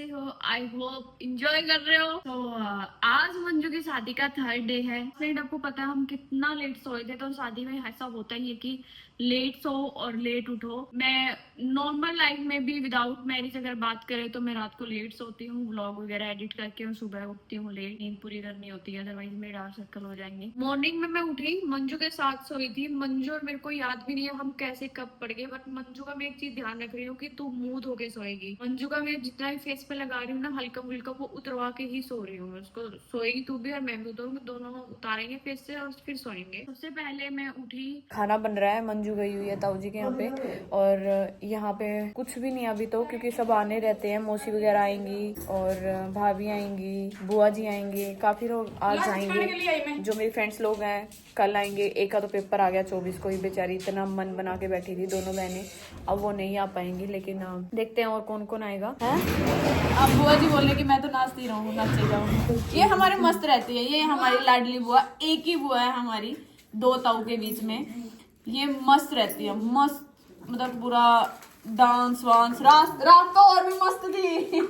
हो? I hope enjoy कर रहे हो। तो आज मंजू की शादी का थर्ड डे है। फ्रेंड, आपको पता है हम कितना लेट सोए थे। तो शादी में ऐसा होता ही है कि लेट सो और लेट उठो। मैं नॉर्मल लाइफ में भी विदाउट मैरिज अगर बात करें तो मैं रात को लेट सोती हूँ, व्लॉग वगैरह एडिट करके, और सुबह उठती हूँ लेट। नींद पूरी करनी होती है, अदरवाइज मेरे डार्क सर्कल हो जाएंगे। मॉर्निंग में मैं उठी, मंजू के साथ सोई थी। मंजू और मेरे को याद भी नहीं है हम कैसे कब पड़ गए, बट मंजू का मैं एक चीज ध्यान रख रही हूँ कि तू मुंह धो के सोएगी। मंजू का मैं जितना भी फेस पे लगा रही हूँ ना हल्का फुल्का, वो उतरवा के ही सो रही हूँ। उसको सोएगी तू भी और मैं भी उतरूंगी, दोनों उतारेंगे फेस से और फिर सोएंगे। सबसे पहले मैं उठी, खाना बन रहा है, मंजू गई हुई है ताऊ जी के यहाँ पे, और यहाँ पे कुछ भी नहीं अभी तो, क्योंकि सब आने रहते हैं। मौसी वगैरह आएंगी और भाभी आएंगी, बुआ जी आएंगे, काफी लोग आज आएंगे। जो मेरी फ्रेंड्स लोग हैं कल आएंगे। एक का तो पेपर आ गया 24 को ही, बेचारी इतना मन बना के बैठी थी दोनों बहनें, अब वो नहीं आ पाएंगी। लेकिन देखते हैं और कौन कौन आएगा। अब बुआ जी बोल रहे कि मैं तो नाचती रहूँ, नाचते जाऊँ। ये हमारे मस्त रहती है, ये हमारी लाडली बुआ, एक ही बुआ है हमारी दो ताऊ के बीच में। ये मस्त रहती है, मस्त, मतलब पूरा डांस वांस। रात तो और भी मस्त थी।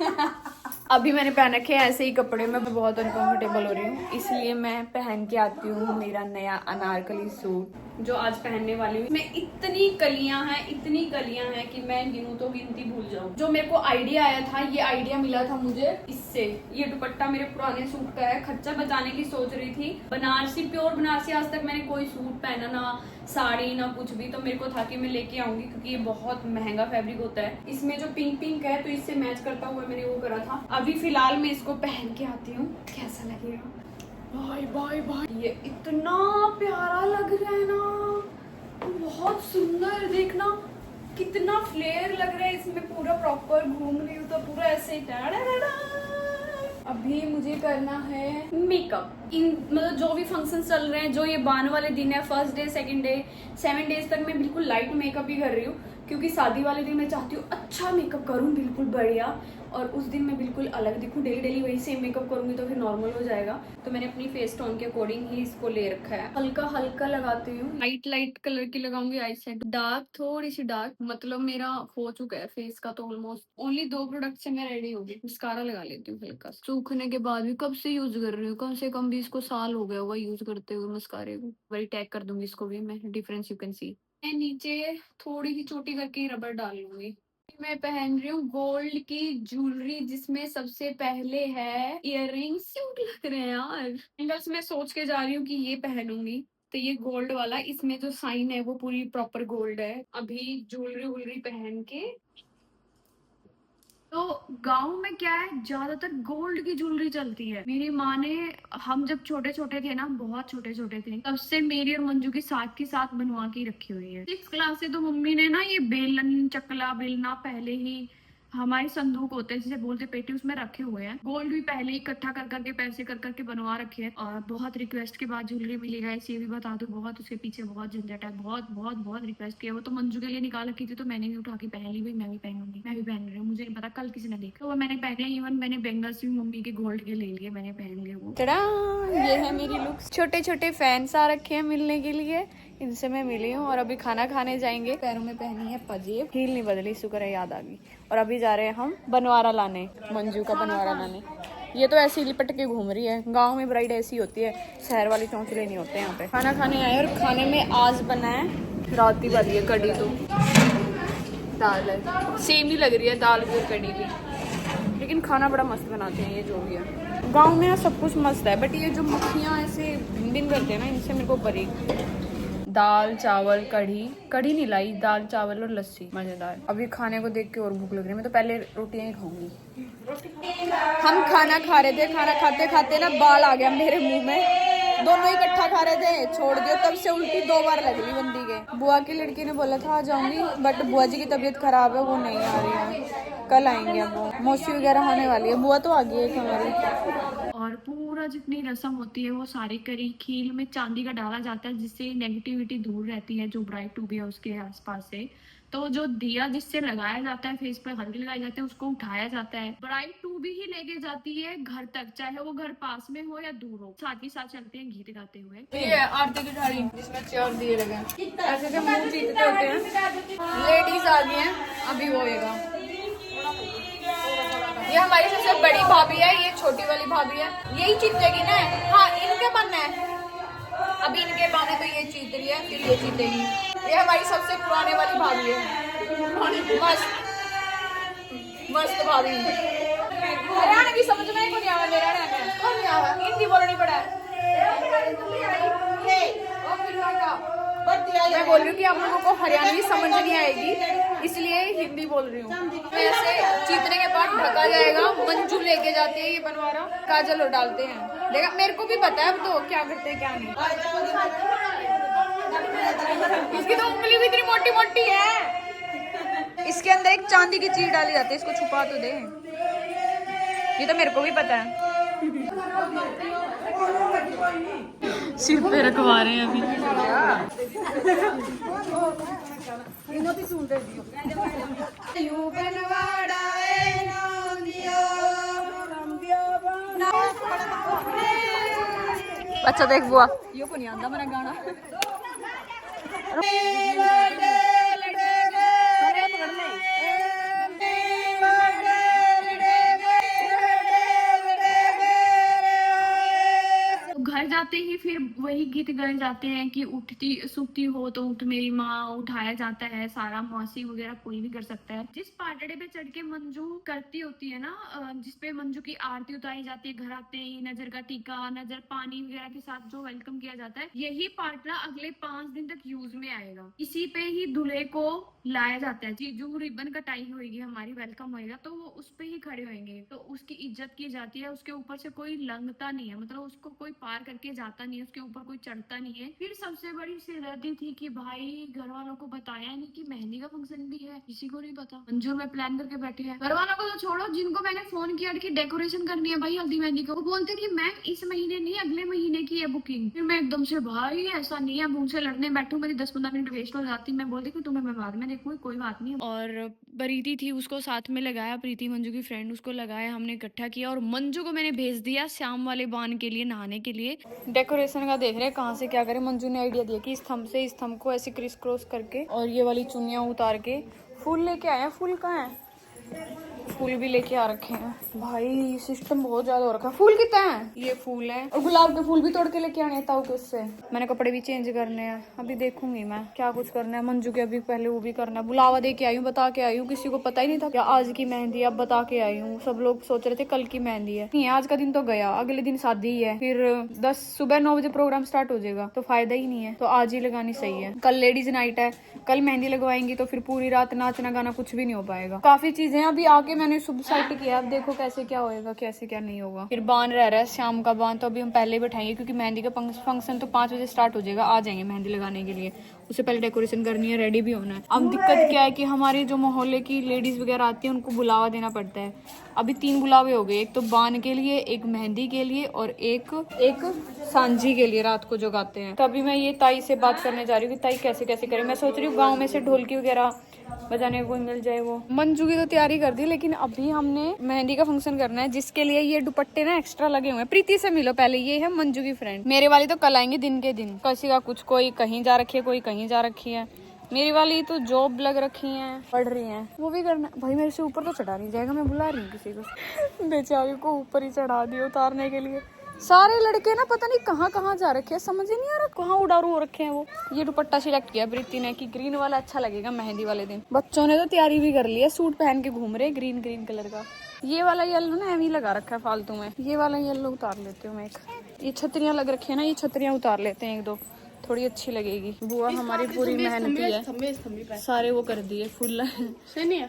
अभी मैंने पहन रखे ऐसे ही कपड़े, मैं बहुत अनकंफर्टेबल हो रही हूँ, इसलिए मैं पहन के आती हूँ मेरा नया अनारकली सूट जो आज पहनने वाली हूँ। मैं इतनी कलियां हैं कि मैं गिनूं तो गिनती भूल जाऊं। जो मेरे को आइडिया आया था, ये आइडिया मिला था मुझे इससे। ये दुपट्टा मेरे पुराने सूट का है, खच्चा बचाने की सोच रही थी। बनारसी, प्योर बनारसी, आज तक मैंने कोई सूट पहना ना, साड़ी ना कुछ भी। तो मेरे को था कि मैं लेके आऊंगी, क्योंकि ये बहुत महंगा फैब्रिक होता है। इसमें जो पिंक पिंक है तो इससे मैच करता हुआ मैंने वो करा था। अभी फिलहाल मैं इसको पहन के आती हूँ, कैसा लगेगा। Bye bye bye. ये इतना प्यारा लग रहा है ना, बहुत सुंदर। देखना कितना फ्लेयर लग रहा है इसमें, पूरा प्रॉपर घूम रही हूँ तो पूरा ऐसे ही। अभी मुझे करना है मेकअप। इन मतलब जो भी फंक्शन चल रहे हैं, जो ये बान वाले दिन है, first day, second day, 7 days तक मैं बिल्कुल लाइट मेकअप ही कर रही हूँ, क्योंकि शादी वाले दिन मैं चाहती हूँ अच्छा मेकअप करूँ, बिल्कुल बढ़िया। और उस दिन मैं बिल्कुल अलग दिखूँ। डेली डेली वही सेम मेकअप करूंगी तो फिर नॉर्मल हो जाएगा। तो मैंने अपनी फेस टोन के अकॉर्डिंग ही इसको ले रखा है। हल्का हल्का लगाती हूँ, लाइट लाइट कलर की लगाऊंगी आई शेडो। डार्क, थोड़ी सी डार्क, मतलब मेरा हो चुका है फेस का तो ऑलमोस्ट। ओनली 2 प्रोडक्ट से मैं रेडी होगी। मस्कारा लगा लेती हूँ हल्का। सूखने के बाद भी कब से यूज कर रही हूँ, कम से कम भी इसको साल हो गया होगा यूज करते हुए मस्कारे को। वही टैग कर दूंगी इसको भी मैं, डिफरेंस यू कैन सी। मैं नीचे थोड़ी सी छोटी करके रबर डाल लूंगी। मैं पहन रही हूँ गोल्ड की ज्वेलरी, जिसमें सबसे पहले है इयररिंग्स। क्यूट लग रहे हैं यार। बैंगल्स मैं सोच के जा रही हूँ कि ये पहनूंगी। तो ये गोल्ड वाला, इसमें जो साइन है वो पूरी प्रॉपर गोल्ड है। अभी ज्वेलरी वुलरी पहन के, तो गांव में क्या है, ज्यादातर गोल्ड की ज्वेलरी चलती है। मेरी माँ ने, हम जब छोटे छोटे थे ना, बहुत छोटे छोटे थे, तब से मेरी और मंजू की साथ की साथ बनवा के रखी हुई है। 6 क्लास से तो मम्मी ने ना ये बेलन, चकला, बेलना पहले ही, हमारी संदूक होते हैं जिसे बोलते पेटी, उसमें रखे हुए हैं। गोल्ड भी पहले ही इकट्ठा कर करके, पैसे कर करके बनवा रखे हैं। और बहुत रिक्वेस्ट के बाद ज्वेलरी मिली है, ये भी बता दो। बहुत उसके पीछे बहुत झंझट है, बहुत बहुत बहुत रिक्वेस्ट किया। वो तो मंजू के लिए निकाल रखी थी, तो मैंने भी उठा के पहन ली। भाई मैं भी पहनूंगी, मैं भी पहन रही हूँ। मुझे नहीं पता कल किसी ने देखा, वो मैंने पहने। इवन मैंने बेंगल्स भी मम्मी के गोल्ड के ले लिए, मैंने पहन लिए वो। ये है मेरी लुक्स। छोटे छोटे फैंस आ रखे हैं मिलने के लिए, इनसे मैं मिली हूँ। और अभी खाना खाने जाएंगे। पैरों में पहनी है पजेब, हील नहीं बदली, शुक्र है याद आ गई। और अभी जा रहे हैं हम बनवारा लाने, मंजू का बनवारा लाने। ये तो ऐसी लिपट के घूम रही है। गांव में ब्राइड ऐसी होती है, शहर वाली चौंचले नहीं होते यहाँ पे। खाना खाने आए और खाने में आज बना है रात ही वाली है कढ़ी। तो दाल है, सेम ही लग रही है दाल भी और कढ़ी भी, लेकिन खाना बड़ा मस्त बनाते हैं ये जो भी है। गाँव में ना सब कुछ मस्त है, बट ये जो मक्खियाँ ऐसे भिन भिन करते हैं ना, इनसे मेरे को बड़ी। दाल चावल कढ़ी नहीं लाई, दाल चावल और लस्सी, मजेदार। अभी खाने को देख के और भूख लग रही है। मैं तो पहले रोटियां ही खाऊंगी। हम खाना खा रहे थे, खाना खाते खाते ना बाल आ गया मेरे मुंह में। दोनों इकट्ठा खा रहे थे, छोड़ दिया, तब से उल्टी 2 बार लग रही बंदी के। बुआ की लड़की ने बोला था आ जाऊंगी, बट बुआ जी की तबीयत खराब है, वो नहीं आ रही है। कल आएंगे अब वो। मौसी वगैरह होने वाली है। बुआ तो आ गई है हमारी। और पूरा जितनी रस्म होती है वो सारी करी खील में चांदी का डाला जाता है, जिससे नेगेटिविटी दूर रहती है जो ब्राइड टू बी है उसके आसपास से। तो जो दिया जिससे लगाया जाता है, फेस पर हल्दी लगाई जाती है, उसको उठाया जाता है। ब्राइड टू बी ही लेके जाती है घर तक, चाहे वो घर पास में हो या दूर हो। साथ ही साथ चलते हैं गीत गाते हुए। ये आरती की थाली जिसमें 4 दिए लगे, ऐसे से मुंह जीतते होते हैं। लेडीज आ गई हैं, अभी वो होएगा। ये हमारी सबसे बड़ी भाभी है, ये छोटी वाली भाभी है, यही जीतेगी ना। हाँ इनके मन है, अभी इनके बाने तो ये जीत रही है, फिर ये जीतेगी। ये हमारी सबसे पुराने वाली भाभी है, मस्त मस्त भाभी। हरियाणा भी समझ में को नहीं आवा, मेरा कौन नहीं आवा, हिंदी बोलनी पड़ा है। मैं बोल रही हूँ कि आप लोगों को हरियाणवी समझ नहीं आएगी, इसलिए हिंदी बोल रही हूँ। वैसे जीतने के बाद ढका जाएगा, मंजू लेके जाती है ये बनवारा, काजल और डालते हैं। देखा मेरे को भी पता है अब तो क्या करते हैं क्या नहीं। इसकी तो उंगली भी इतनी मोटी मोटी है। इसके अंदर एक चांदी की चीज डाली जाती है, इसको छुपा तो दे। ये तो मेरे को भी पता है। सिर पे रखवा रहे हैं अभी। अच्छा देख बुआ, ये को नहीं आंदा मेरा गाना। घर जाते ही फिर वही गीत गाए जाते हैं कि उठती सुखती हो तो उठ मेरी माँ, उठाया जाता है सारा, मौसी वगैरह कोई भी कर सकता है। जिस पाटड़े पे चढ़ के मंजू करती होती है ना, जिसपे मंजू की आरती उतारी जाती है, घर आते ही नजर का टीका, नजर पानी वगैरह के साथ जो वेलकम किया जाता है, यही पाटड़ा अगले 5 दिन तक यूज में आएगा। इसी पे ही दूल्हे को लाया जाता है। जीजू रिबन कटाई होगी हमारी, वेलकम होएगा तो वो उस पे ही खड़े होंगे, तो उसकी इज्जत की जाती है। उसके ऊपर से कोई लंघता नहीं है, मतलब उसको कोई पार करके जाता नहीं है, उसके ऊपर कोई चढ़ता नहीं है। फिर सबसे बड़ी सिरदर्दी थी कि भाई घर वालों को बताया नहीं कि मेहंदी का फंक्शन भी है, किसी को नहीं पता। मंजूर में प्लान करके बैठे हैं। घर वालों को तो छोड़ो, जिनको मैंने फोन किया कि डेकोरेशन करनी है भाई हल्दी मेहंदी को, वो बोलते कि मैं इस महीने नहीं अगले महीने की है बुकिंग। फिर मैं एकदम से भाई ऐसा नहीं है, उनसे लड़ने बैठू, मेरी 10-15 मिनट वेस्ट हो जाती। मैं बोलती कि तुम्हें मैं बाद में देखूंगी, कोई बात नहीं। और प्रीति थी, उसको साथ में लगाया, प्रीति मंजू की फ्रेंड, उसको लगाया, हमने इकट्ठा किया और मंजू को मैंने भेज दिया श्याम वाले बांध के लिए नहाने के लिए। डेकोरेशन का देख रहे हैं कहाँ से क्या करें। मंजू ने आइडिया दिया कि इस थंब से इस थंब को ऐसे क्रिस क्रॉस करके और ये वाली चुनियाँ उतार के फूल लेके आए हैं। फूल कहाँ है? फूल भी लेके आ रखे हैं भाई, सिस्टम बहुत ज्यादा हो रखा है। फूल कितना है? ये फूल है और गुलाब के फूल भी तोड़ के लेके आने ताऊ के उससे। मैंने कपड़े भी चेंज करने हैं, अभी देखूंगी मैं क्या कुछ करना है। मंजू के अभी पहले वो भी करना है। बुलावा दे के आई हूँ, बता के आई हूँ, किसी को पता ही नहीं था क्या आज की मेहंदी, अब बता के आई हूँ। सब लोग सोच रहे थे कल की मेहंदी है, नहीं आज का दिन तो गया, अगले दिन शादी ही है। फिर सुबह 9 बजे प्रोग्राम स्टार्ट हो जाएगा तो फायदा ही नहीं है, तो आज ही लगानी सही है। कल लेडीज नाइट है, कल मेहंदी लगवाएंगी तो फिर पूरी रात नाचना गाना कुछ भी नहीं हो पाएगा। काफी चीजें अभी आके मैंने सुबह सेट किया, अब देखो कैसे क्या होएगा, कैसे क्या नहीं होगा। फिर बांध रह रहा है शाम का बांध, तो अभी हम पहले ही बैठाएंगे क्योंकि मेहंदी का फंक्शन तो 5 बजे स्टार्ट हो जाएगा। आ जाएंगे मेहंदी लगाने के लिए, उससे पहले डेकोरेशन करनी है, रेडी भी होना है। अब दिक्कत क्या है कि हमारे जो मोहल्ले की लेडीज वगैरह आती है उनको बुलावा देना पड़ता है। अभी 3 बुलावे हो गए, एक तो बांध के लिए, एक मेहंदी के लिए और एक सांझी के लिए रात को जो गाते हैं। तो अभी मैं ये ताई से बात करने जा रही हूँ कि ताई कैसे कैसे करें। मैं सोच रही हूँ गाँव में से ढोलकी वगैरह बजाने को मिल जाए। वो मंजू की तो तैयारी कर दी, लेकिन अभी हमने मेहंदी का फंक्शन करना है जिसके लिए ये दुपट्टे ना एक्स्ट्रा लगे हुए हैं। प्रीति से मिलो पहले, ये है मंजू की फ्रेंड। मेरे वाली तो कल आएंगे दिन के दिन, किसी का कुछ, कोई कहीं जा रखी है, कोई कहीं जा रखी है। मेरी वाली तो जॉब लग रखी है, पढ़ रही है, वो भी करना। भाई मेरे से ऊपर तो चढ़ा नहीं जाएगा, मैं बुला रही हूँ किसी को। बेचारी को ऊपर ही चढ़ा दिया उतारने के लिए। सारे लड़के ना पता नहीं कहाँ कहाँ जा रखे हैं, समझ ही नहीं आ रहा कहाँ उड़ारू हो रखे हैं वो। ये दुपट्टा सिलेक्ट किया प्रीति ने कि ग्रीन वाला अच्छा लगेगा मेहंदी वाले दिन। बच्चों ने तो तैयारी भी कर ली है, सूट पहन के घूम रहे ग्रीन ग्रीन कलर का। ये वाला येलो ना एम ही लगा रखा है फालतू में, ये वाला येलो उतार लेती हूँ मैं एक। ये छतरियाँ लग रखी है ना, ये छतरियाँ उतार लेते हैं 1-2, थोड़ी अच्छी लगेगी। बुआ हमारी पूरी मेहनती है, सारे वो कर दिए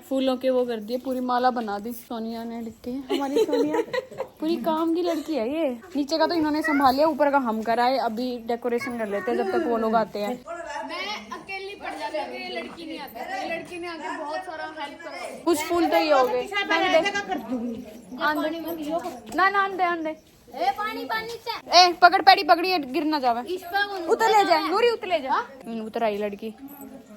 फूलों के वो कर दिए, पूरी माला बना दी सोनिया ने लिख के। हमारी सोनिया पूरी काम की लड़की है ये। नीचे का तो इन्होंने संभाल लिया, ऊपर का हम कराए। अभी डेकोरेशन कर लेते हैं जब तक वो लोग आते हैं। मैं अकेली पड़ जाती हूँ, ये लड़की नहीं आती, लड़की ने आके बहुत सारा हेल्प करा। कुछ फूल तो ये हो गए ना आंदे पानी पकड़ पैड़ी पकड़ी गिर ना जावे। उतर ले जाए नूरी, उतर ले जा। उतर आई लड़की।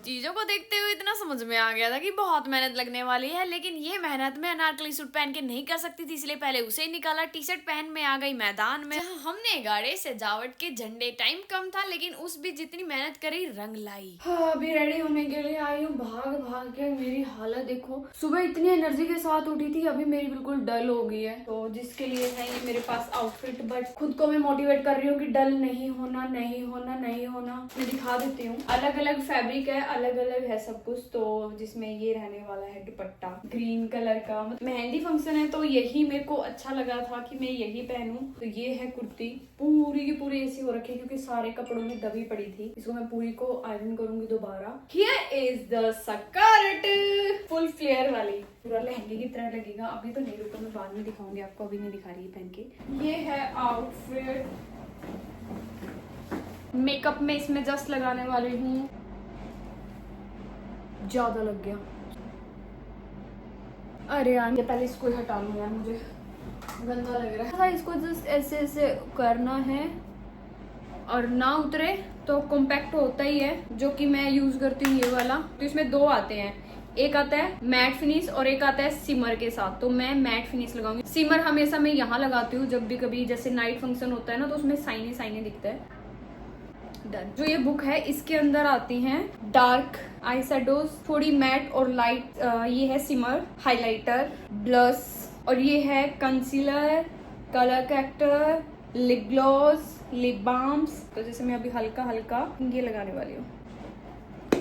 चीजों को देखते हुए इतना समझ में आ गया था कि बहुत मेहनत लगने वाली है, लेकिन ये मेहनत मैं अनारकली सूट पहन के नहीं कर सकती थी, इसलिए पहले उसे ही निकाला। टी शर्ट पहन में आ गई मैदान में, जहाँ हमने गाड़े सजावट के झंडे। टाइम कम था लेकिन उस भी जितनी मेहनत करी रंग लाई। हाँ, अभी रेडी होने के लिए आई हूँ, भाग भाग के। मेरी हालत देखो, सुबह इतनी एनर्जी के साथ उठी थी, अभी मेरी बिल्कुल डल हो गई है। तो जिसके लिए है ये मेरे पास आउटफिट, बट खुद को मैं मोटिवेट कर रही हूँ कि डल नहीं होना, नहीं होना, नहीं होना। मैं दिखा देती हूँ, अलग अलग फैब्रिक है, अलग अलग है सब कुछ। तो जिसमें ये रहने वाला है दुपट्टा ग्रीन कलर का, मेहंदी फंक्शन है तो यही मेरे को अच्छा लगा था कि मैं यही पहनूं। तो ये है कुर्ती, पूरी की पूरी ऐसी हो रखी है क्योंकि सारे कपड़ों में दबी पड़ी थी। इसको मैं पूरी को आयरन करूंगी दोबारा। Here is the skirt, full flare वाली, पूरा लहंगे की तरह लगेगा। अभी तो नहीं, रुको मैं बाद में दिखाऊंगी आपको, अभी नहीं दिखा रही पहन के। ये है आउटफिट, मेकअप में इसमें जस्ट लगाने वाली हूँ। ज्यादा लग गया, अरे यार ये पहले इसको ही हटा लूं यार, मुझे गंदा लग रहा है। इसको जस्ट ऐसे ऐसे करना है और ना उतरे तो कॉम्पैक्ट होता ही है, जो कि मैं यूज करती हूँ ये वाला। तो इसमें दो आते हैं, एक आता है मैट फिनिश और एक आता है सिमर के साथ। तो मैं मैट फिनिश लगाऊंगी। सिमर हमेशा मैं यहाँ लगाती हूँ जब भी कभी जैसे नाइट फंक्शन होता है ना, तो उसमें साइनी साइनी दिखता है। डन। जो ये बुक है इसके अंदर आती हैं डार्क आई शेडोज, थोड़ी मैट और लाइट। ये है सिमर, हाइलाइटर, ब्लश, और ये है concealer, colour corrector, lip gloss, lip balms. तो जैसे मैं अभी हल्का हल्का ये लगाने वाली हूँ।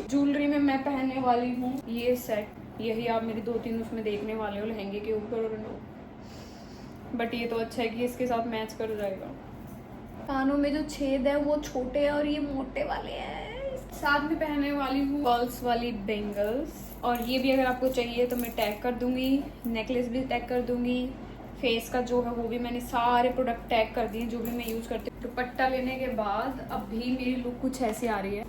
ज्वेलरी में मैं पहनने वाली हूँ ये सेट, यही आप मेरी 2-3 उसमें देखने वाले हो लहंगे के ऊपर। बट ये तो अच्छा है कि इसके साथ मैच कर जाएगा। कानों में जो छेद है वो छोटे और ये मोटे वाले हैं। साथ में पहनने वाली हूँ पर्ल्स वाली बेंगल्स, और ये भी अगर आपको चाहिए तो मैं टैग कर दूंगी। नेकलेस भी टैग कर दूंगी। फेस का जो है वो भी मैंने सारे प्रोडक्ट टैग कर दिए जो भी मैं यूज करती हूँ। दुपट्टा लेने के बाद अभी मेरी लुक कुछ ऐसी आ रही है,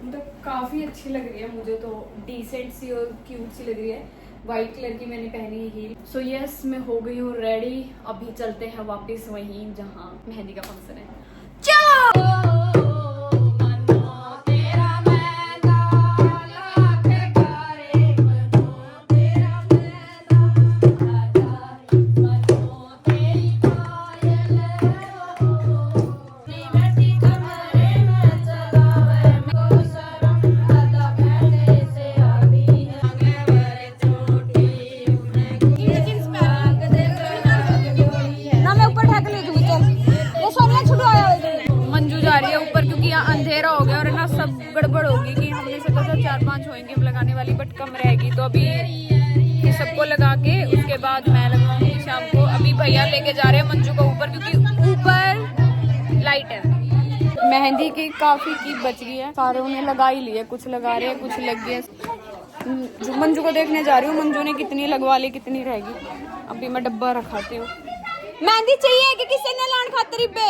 मतलब काफी अच्छी लग रही है मुझे तो, डिसेंट सी और क्यूट सी लग रही है। व्हाइट कलर की मैंने पहनी है हील। सो यस, मैं हो गई हूँ रेडी। अभी चलते हैं वापस वहीं जहाँ मेहंदी का फंक्शन है। चलो। अंधेरा हो गया और ना सब गड़बड़ होगी कि हमने सोचा था 4-5 होंगे लगाने वाली, बट कम रहेगी। तो अभी ये सबको लगा के उसके बाद मैं लगाऊंगी शाम को। अभी भैया लेके जा रहे हैं मंजू को ऊपर, क्योंकि ऊपर लाइट है। मेहंदी की काफी की बच गई है, सारे उन्हें लगा ही लिए, कुछ लगा रहे हैं कुछ लग गए। मंजू को देखने जा रही हूँ मंजू ने कितनी लगवा ली, कितनी रहेगी। अभी मैं डब्बा रखाती हूँ। मेहंदी चाहिए कि किसी ने लान खातिर पे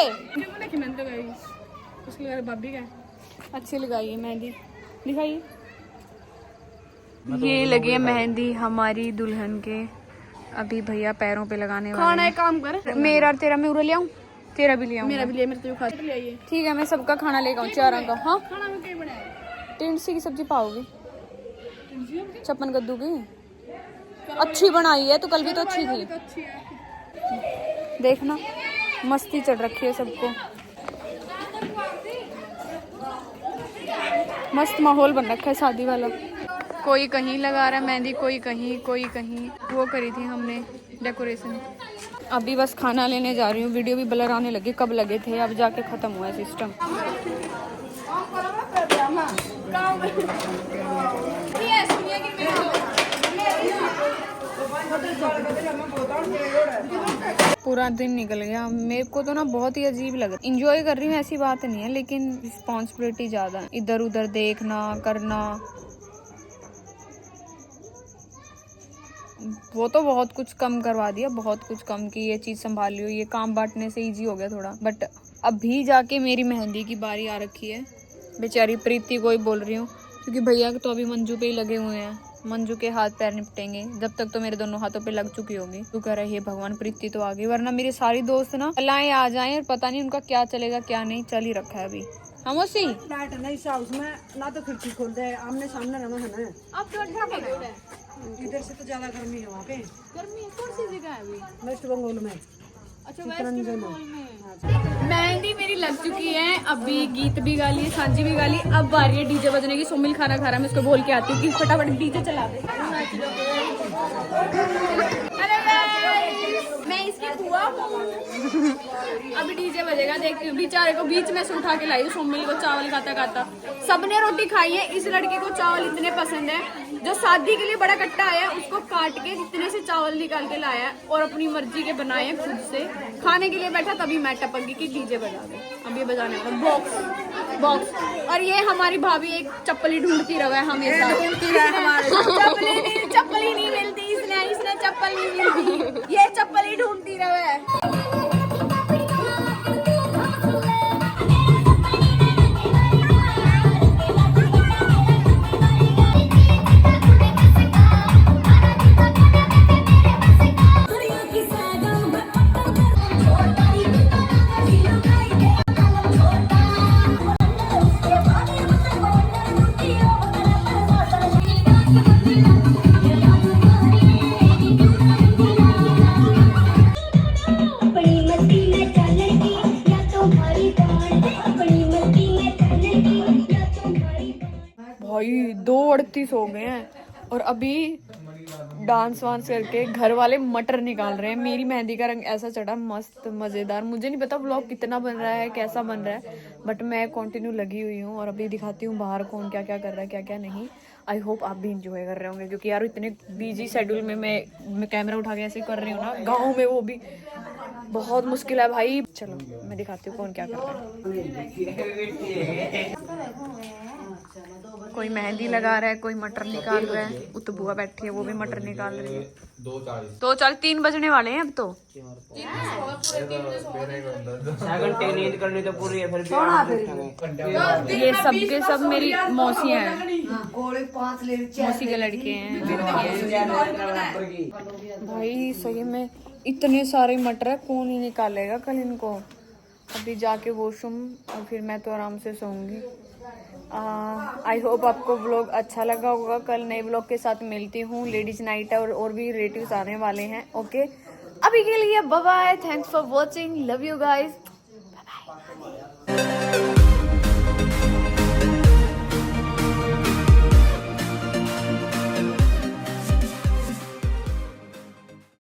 उसकी भाभी का अच्छी लगाई है मेहंदी, दिखाइए। ये लगी है मेहंदी हमारी दुल्हन के। अभी भैया पैरों पे लगाने वाले हैं। खाना एक काम कर, मेरा और तेरा मैं उरे ले आऊं, तेरा भी ले आऊं। मेरा भी ले, मेरे तो खा ले आइए। ठीक है, मैं सबका खाना लेकर आऊं, 4 का। हाँ, खाना में क्या बनाया? टिंडसी की सब्जी पाओगी, चप्पन कद्दू की अच्छी बनाई है, तो कल भी तो अच्छी थी। देखना मस्ती चढ़ रखी है सबको, मस्त माहौल बन रखा है शादी वाला। कोई कहीं लगा रहा है मेहंदी, कोई कहीं, कोई कहीं। वो करी थी हमने डेकोरेशन। अभी बस खाना लेने जा रही हूँ। वीडियो भी ब्लर आने लगे, कब लगे थे, अब जाके खत्म हुआ है सिस्टम। पूरा दिन निकल गया। मेरे को तो ना बहुत ही अजीब लगा। इंजॉय कर रही हूँ ऐसी बात नहीं है, लेकिन रिस्पॉन्सिबिलिटी ज्यादा है। इधर उधर देखना करना, वो तो बहुत कुछ कम करवा दिया, बहुत कुछ कम की। ये चीज संभाल लियो, ये काम बांटने से इजी हो गया थोड़ा। बट अभी जाके मेरी मेहंदी की बारी आ रखी है। बेचारी प्रीति को ही बोल रही हूँ, क्योंकि भैया तो अभी मंजू पे ही लगे हुए हैं। मंजू के हाथ पैर निपटेंगे, जब तक तो मेरे दोनों हाथों पे लग चुकी होगी। तू कह रही है भगवान प्रीति तो आ गई, वरना मेरी सारी दोस्त ना लाएं आ जाएं और पता नहीं उनका क्या चलेगा क्या नहीं, चल ही रखा है अभी। हम उसी फ्लैट है ना इस हाउस में, ना तो खिड़की खोल दे, आमने सामने रहना है ना। आप तो इधर से तो ज्यादा गर्मी है वहाँ पे, गर्मी कौन सी जगह है अभी? वेस्ट बंगाल में। अच्छा वेस्ट बंगाल में। मेहंदी मेरी लग चुकी है, अभी गीत भी गा ली, सांझी भी गा ली, अब बारी है डीजे बजने की। सोमिल खाना खा रहा है, मैं उसको बोल के आती हूँ कि फटाफट डीजे चला दे। अरे मैं इसकी बुआ हूँ। अभी डीजे बजेगा, देखती हूँ। बेचारे को बीच में से उठा के लाई हूँ सोमिल को, चावल खाता खाता। सबने रोटी खाई है, इस लड़के को चावल इतने पसंद है। जो शादी के लिए बड़ा कट्टा आया उसको काट के इतने से चावल निकाल के लाया है और अपनी मर्जी के बनाए हैं खुद से। खाने के लिए बैठा तभी मैं टपक की डीजे बजा दे। अब ये बजाने का बॉक्स बॉक्स। और ये हमारी भाभी एक चप्पली ढूंढती रहा है हमेशा। चप्पल ही नहीं मिलती, इसने चप्पल नहीं मिलती, ये चप्पल ही ढूंढती रहा है। भाई 2:38 हो गए हैं और अभी डांस वांस करके घर वाले मटर निकाल रहे हैं। मेरी मेहंदी का रंग ऐसा चढ़ा, मस्त मजेदार। मुझे नहीं पता व्लॉग कितना बन रहा है, कैसा बन रहा है, बट मैं कंटिन्यू लगी हुई हूँ और अभी दिखाती हूँ बाहर कौन क्या क्या कर रहा है, क्या क्या नहीं। आई होप आप भी इंजॉय कर रहे होंगे, क्योंकि यार इतने बिजी शेड्यूल में मैं कैमरा उठा के ऐसे कर रही हूँ ना, गाँव में वो भी बहुत मुश्किल है भाई। चलो मैं दिखाती हूँ कौन क्या कर रहा है। कोई मेहंदी लगा रहा है, कोई मटर निकाल रहा है, वो तो बुआ बैठी है वो भी मटर निकाल रही है। 2:40 3 बजने वाले हैं अब तो। नींद करनी तो पूरी है, फिर ये सब के सब मेरी मौसियाँ हैं, मौसी के लड़के हैं। भाई सही में इतने सारे मटर है, कौन ही निकालेगा कल इनको। अभी जाके वॉशरूम और फिर मैं तो आराम से सोऊंगी। आई होप आपको व्लॉग अच्छा लगा होगा। कल नए व्लॉग के साथ मिलती हूँ। लेडीज नाइट है और भी रिलेटिव्स आने वाले हैं। ओके अभी के लिए bye bye, thanks for watching, love you guys, bye bye.